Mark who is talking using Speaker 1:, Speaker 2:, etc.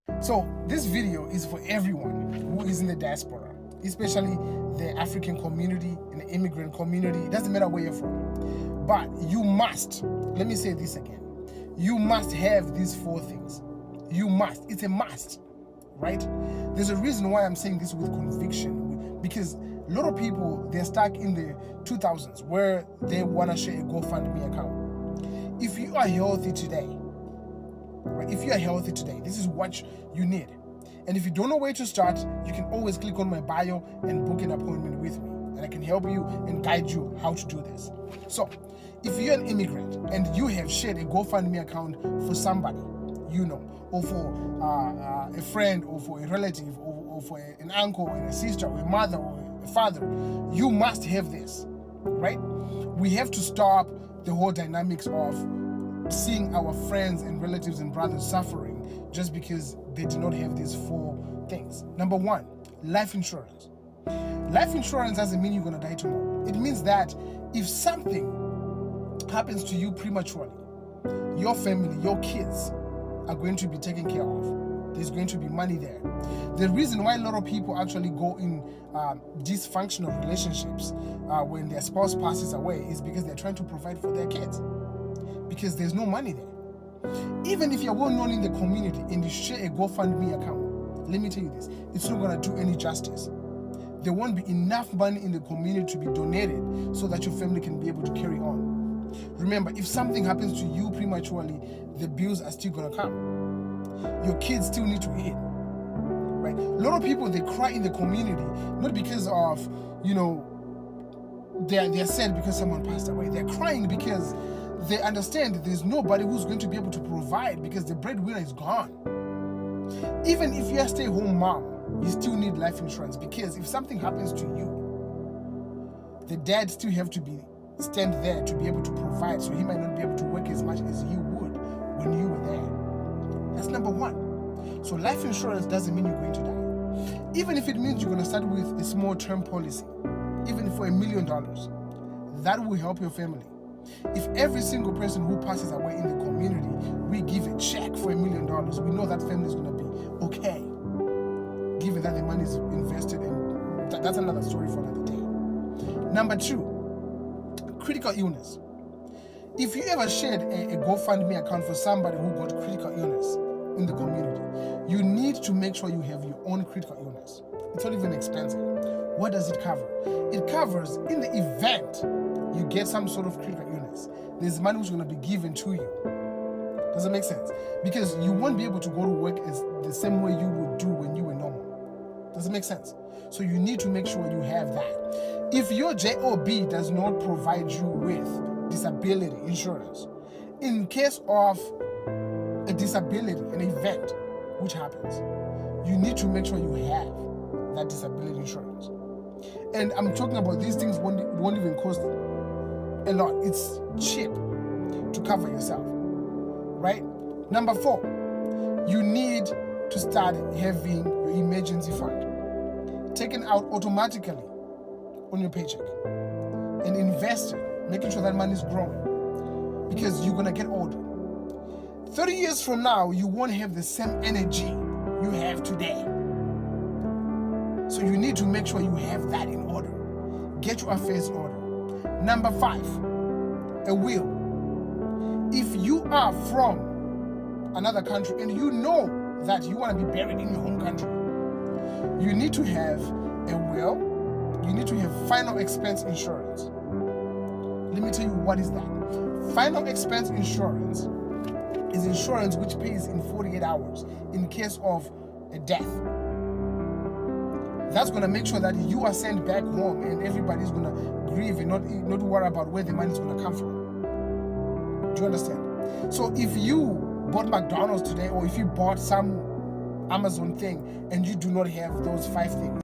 Speaker 1: So this video is for everyone who is in the diaspora, especially the African community and the immigrant community. It doesn't matter where you're from, but you must, let me say this again, you must have these 4 things. You must, it's a must, right? There's a reason why I'm saying this with conviction, because a lot of people, they're stuck in the 2000s where they want to share a GoFundMe account. If you are healthy today, right? If you are healthy today, this is what you need. And if you don't know where to start, you can always click on my bio and book an appointment with me, and I can help you and guide you how to do this. So if you're an immigrant and you have shared a GoFundMe account for somebody you know, or for a friend, or for a relative, or for an uncle and a sister, or a mother or a father, you must have this, right? We have to stop the whole dynamics of seeing our friends and relatives and brothers suffering just because they do not have these 4 things. Number 1, life insurance. Life insurance doesn't mean you're going to die tomorrow. It means that if something happens to you prematurely, your family, your kids are going to be taken care of. There's going to be money there. The reason why a lot of people actually go in dysfunctional relationships when their spouse passes away is because they're trying to provide for their kids, because there's no money there. Even if you're well known in the community and you share a GoFundMe account, let me tell you this, it's not going to do any justice. There won't be enough money in the community to be donated so that your family can be able to carry on. Remember, if something happens to you prematurely, the bills are still going to come. Your kids still need to eat, right? A lot of people, they cry in the community, not because of, they're sad because someone passed away. They're crying because they understand that there's nobody who's going to be able to provide because the breadwinner is gone. Even if you're a stay-home mom, you still need life insurance, because if something happens to you, the dad still have to stand there to be able to provide, so he might not be able to work as much as you would when you were there. That's number 1. So life insurance doesn't mean you're going to die. Even if it means you're going to start with a small term policy, even for $1 million, that will help your family. If every single person who passes away in the community, we give a check for $1 million, we know that family is going to be okay, given that the money is invested, and that's another story for another day. Number 2, critical illness. If you ever shared a GoFundMe account for somebody who got critical illness in the community, you need to make sure you have your own critical illness. It's not even expensive. What does it cover? It covers, in the event you get some sort of critical illness, there's money which is going to be given to you. Does it make sense? Because you won't be able to go to work as the same way you would do when you were normal. Does it make sense? So you need to make sure you have that. If your job does not provide you with disability insurance, in case of a disability, an event which happens, you need to make sure you have that disability insurance. And I'm talking about these things won't even cost a lot. It's cheap to cover yourself, right? Number 4, you need to start having your emergency fund taken out automatically on your paycheck and invest it, making sure that money is growing, because you're gonna get older. 30 years from now, you won't have the same energy you have today. So you need to make sure you have that in order. Get your affairs in order. Number 5, a will. If you are from another country and you know that you want to be buried in your home country, you need to have a will. You need to have final expense insurance. Let me tell you, what is that? Final expense insurance is insurance which pays in 48 hours in case of a death. That's going to make sure that you are sent back home and everybody's going to grieve and not worry about where the money is going to come from. Do you understand? So if you bought McDonald's today, or if you bought some Amazon thing and you do not have those 5 things,